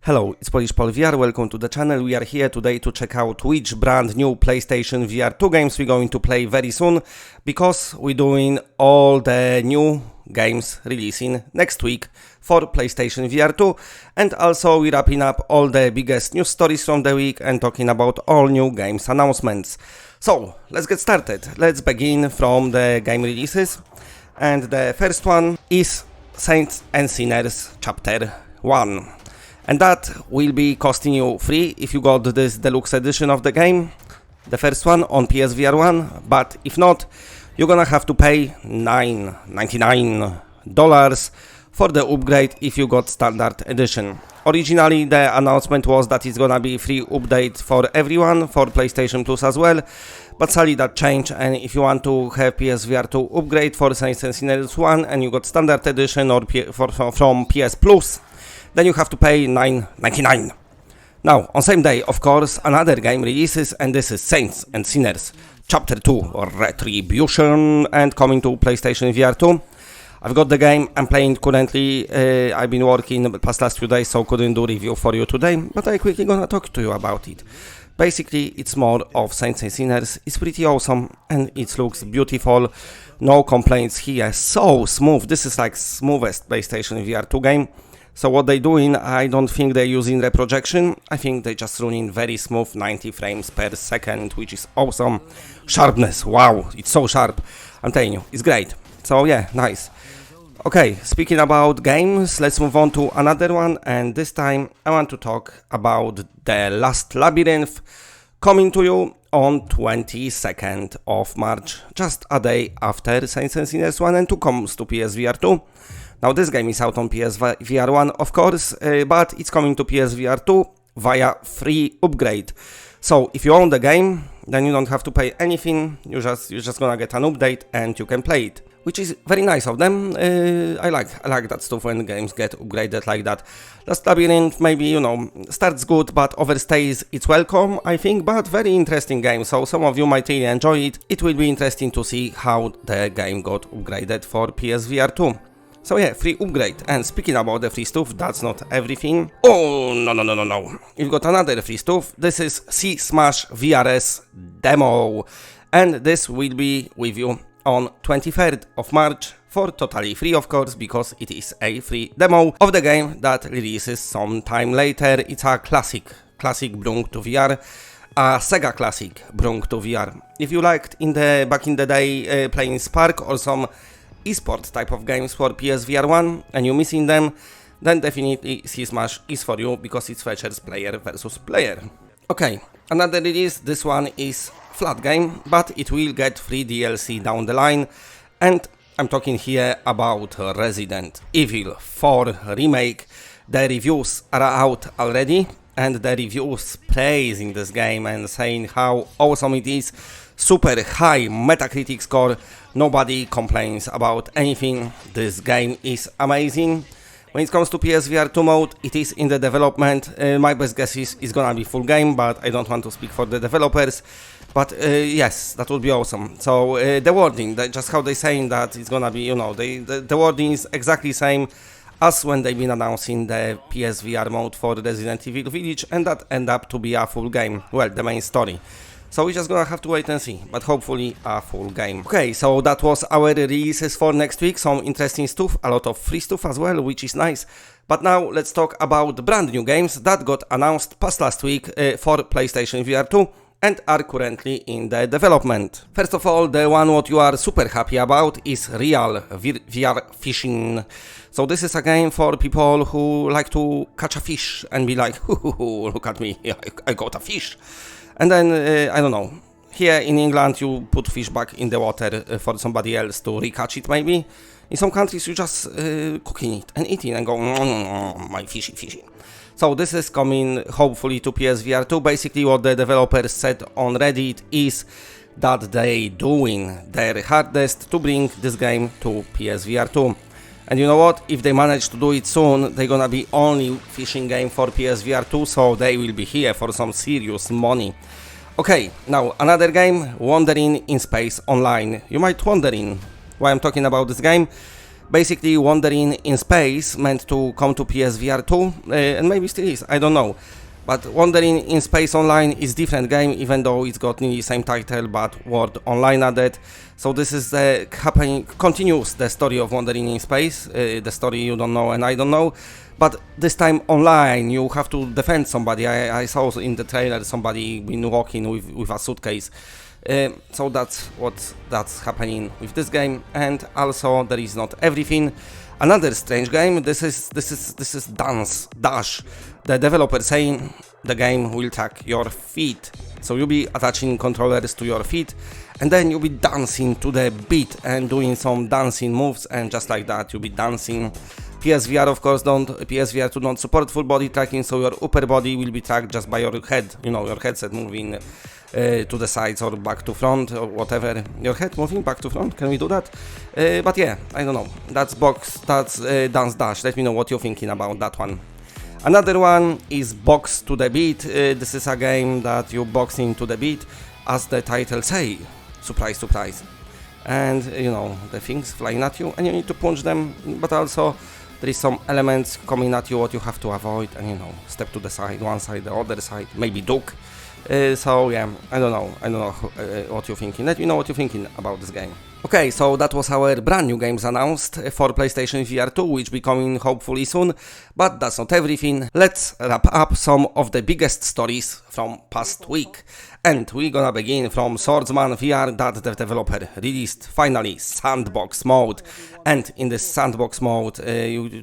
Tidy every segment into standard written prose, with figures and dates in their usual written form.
Hello, it's Polish Paul VR, welcome to the channel. We are here today to check out which brand new PlayStation VR2 games we're going to play very soon, because we're doing all the new games releasing next week for PlayStation VR2, and also we're wrapping up all the biggest news stories from the week and talking about all new games announcements. So, let's get started. Let's begin from the game releases, and the first one is Saints and Sinners Chapter 1. And that will be costing you free if you got this deluxe edition of the game, the first one on PSVR1, but if not, you're gonna have to pay $9.99 for the upgrade if you got standard edition. Originally the announcement was that it's gonna be free update for everyone, for PlayStation Plus as well, but sadly that changed, and if you want to have PSVR2 upgrade for Saints and Sinners 1 and you got standard edition or from PS Plus, then you have to pay $9.99. Now, on same day, of course, another game releases, and this is Saints and Sinners Chapter 2 Retribution, and coming to PlayStation VR2. I've got the game, I'm playing currently, I've been working the past last few days, so couldn't do review for you today, but I quickly gonna talk to you about it. Basically, it's more of Saints and Sinners, it's pretty awesome, and it looks beautiful, no complaints here, so smooth, this is like smoothest PlayStation VR2 game. So what they're doing, I don't think they're using reprojection, I think they're just running very smooth 90 frames per second, which is awesome. Sharpness, wow, it's so sharp, I'm telling you, it's great. So yeah, nice. Okay, speaking about games, let's move on to another one, and this time I want to talk about the last Labyrinth, coming to you on 22nd of March, just a day after Saints and Sinners 1 and 2 comes to PSVR2. Now this game is out on PSVR1 of course, but it's coming to PSVR2 via free upgrade. So if you own the game, then you don't have to pay anything, you're just gonna get an update and you can play it, which is very nice of them. I like that stuff when games get upgraded like that. Last Labyrinth maybe, you know, starts good but overstays its welcome, I think, but very interesting game, so some of you might really enjoy it. It will be interesting to see how the game got upgraded for PSVR2. So yeah, free upgrade. And speaking about the free stuff, that's not everything. Oh, no. You've got another free stuff. This is C-Smash VRS demo. And this will be with you on 23rd of March for totally free, of course, because it is a free demo of the game that releases some time later. It's a classic Brung to VR. A Sega classic Brung to VR. If you liked back in the day playing Spark or some esport type of games for PSVR1 and you're missing them, then definitely C-Smash is for you, because it features player versus player. Okay, another release, this one is flat game, but it will get free DLC down the line, and I'm talking here about Resident Evil 4 Remake. The reviews are out already, and the reviews praising this game and saying how awesome it is. Super high Metacritic score, nobody complains about anything, this game is amazing. When it comes to PSVR2 mode, it is in the development, my best guess is it's gonna be full game, but I don't want to speak for the developers, but yes, that would be awesome. So the wording, just how they saying that it's gonna be, you know, the wording is exactly same as when they've been announcing the PSVR mode for Resident Evil Village, and that end up to be a full game, well, the main story. So we're just gonna have to wait and see, but hopefully a full game. Okay, so that was our releases for next week, some interesting stuff, a lot of free stuff as well, which is nice. But now let's talk about brand new games that got announced past last week for PlayStation VR2 and are currently in the development. First of all, the one what you are super happy about is Real VR Fishing. So this is a game for people who like to catch a fish and be like, look at me, I got a fish. And then, I don't know, here in England you put fish back in the water for somebody else to recatch it maybe. In some countries you just cooking it and eating and go, my fishy. So this is coming hopefully to PSVR2. Basically what the developers said on Reddit is that they doing their hardest to bring this game to PSVR2. And you know what, if they manage to do it soon, they're gonna be only fishing game for PSVR2, so they will be here for some serious money. Okay, now another game, Wandering in Space Online. You might wondering why I'm talking about this game. Basically, wandering in space meant to come to PSVR2, and maybe still is, I don't know. But Wandering in Space Online is different game, even though it's got nearly same title, but word online added. So this is the continues the story of Wandering in Space, the story you don't know and I don't know. But this time online, you have to defend somebody. I saw in the trailer somebody been walking with a suitcase. So that's happening with this game, and also there is not everything. Another strange game. This is Dance Dash. The developer saying the game will track your feet. So you'll be attaching controllers to your feet, and then you'll be dancing to the beat and doing some dancing moves, and just like that you'll be dancing. PSVR of course PSVR2 don't support full body tracking, so your upper body will be tracked just by your head. You know, your headset moving to the sides or back to front or whatever. Your head moving back to front, can we do that? But yeah, I don't know. That's Dance Dash. Let me know what you're thinking about that one. Another one is Box to the Beat. This is a game that you boxing to the beat, as the title say. Surprise, surprise. And you know, the things flying at you and you need to punch them, but also there is some elements coming at you what you have to avoid, and you know, step to the side, one side, the other side, maybe duck. So yeah, I don't know what you're thinking. Let me know what you're thinking about this game. Okay, so that was our brand new games announced for PlayStation VR2, which will be coming hopefully soon, but that's not everything. Let's wrap up some of the biggest stories from past week. And we're gonna begin from Swordsman VR that the developer released finally Sandbox mode. And in this Sandbox mode,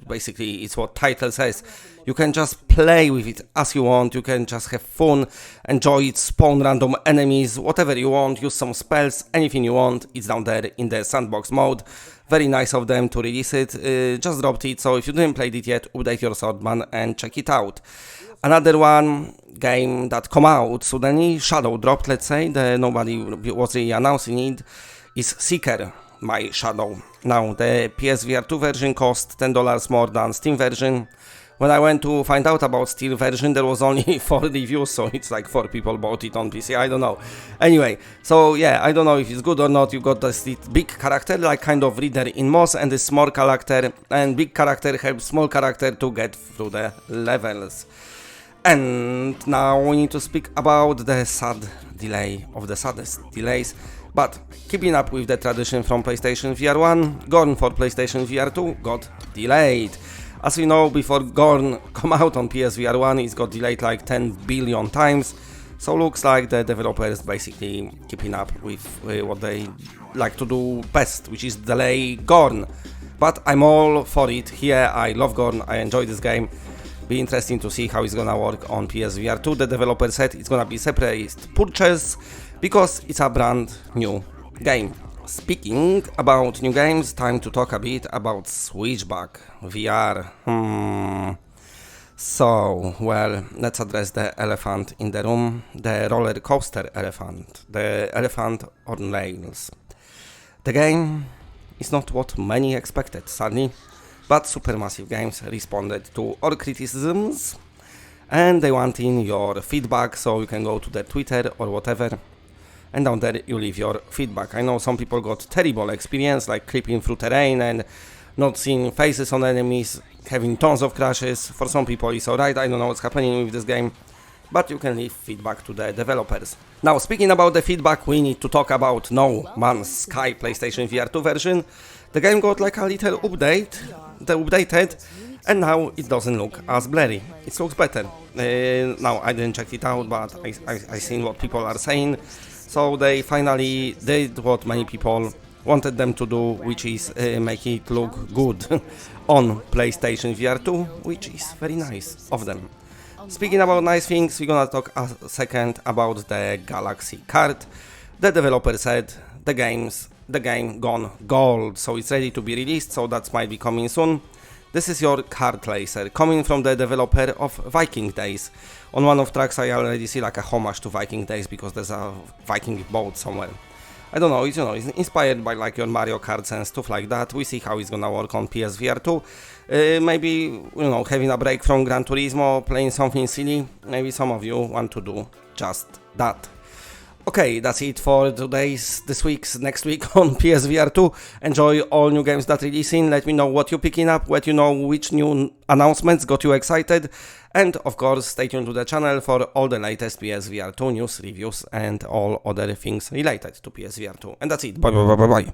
basically it's what title says. You can just play with it as you want, you can just have fun, enjoy it, spawn random enemies, whatever you want, use some spells, anything you want, it's down there in the Sandbox mode. Very nice of them to release it, just dropped it, so if you didn't play it yet, update your Swordsman and check it out. Another one, game that come out suddenly, shadow dropped, let's say, nobody was really announcing it, is Seeker, My Shadow. Now, the PSVR2 version cost $10 more than Steam version. When I went to find out about Steam version, there was only 4 reviews, so it's like 4 people bought it on PC, I don't know. Anyway, so yeah, I don't know if it's good or not. You got this big character, like kind of reader in Moss, and this small character, and big character helps small character to get through the levels. And now we need to speak about the sad delay of the saddest delays. But keeping up with the tradition from PlayStation VR1, Gorn for PlayStation VR2 got delayed. As we know, before Gorn come out on PSVR1, it's got delayed like 10 billion times. So looks like the developers basically keeping up with what they like to do best, which is delay Gorn. But I'm all for it here. I love Gorn, I enjoy this game. Be interesting to see how it's gonna work on PSVR2. The developer said it's gonna be separate purchase because it's a brand new game. Speaking about new games, time to talk a bit about Switchback VR. So, well, let's address the elephant in the room, the roller coaster elephant, the elephant on rails. The game is not what many expected, sadly, but Supermassive Games responded to all criticisms and they want in your feedback, so you can go to their Twitter or whatever, and down there you leave your feedback. I know some people got terrible experience, like creeping through terrain and not seeing faces on enemies, having tons of crashes. For some people it's alright, I don't know what's happening with this game, but you can leave feedback to the developers. Now, speaking about the feedback, we need to talk about No Man's Sky PlayStation VR2 version. The game got like a little update, updated, and now it doesn't look as blurry. It looks better. Now, I didn't check it out, but I seen what people are saying. So they finally did what many people wanted them to do, which is make it look good on PlayStation VR2, which is very nice of them. Speaking about nice things, we're gonna talk a second about the Galaxy Kart. The developer said the game gone gold, so it's ready to be released, so that might be coming soon. This is your kart racer, coming from the developer of Viking Days. On one of tracks I already see like a homage to Viking Days because there's a Viking boat somewhere. I don't know, it's inspired by like your Mario Karts and stuff like that. We see how it's gonna work on PSVR2. Maybe, having a break from Gran Turismo, playing something silly. Maybe some of you want to do just that. Okay, that's it for this week's next week on PSVR2. Enjoy all new games that releasing. Let me know what you're picking up, let you know which new announcements got you excited, and of course stay tuned to the channel for all the latest PSVR2 news, reviews, and all other things related to PSVR2. And that's it. Bye bye bye bye bye.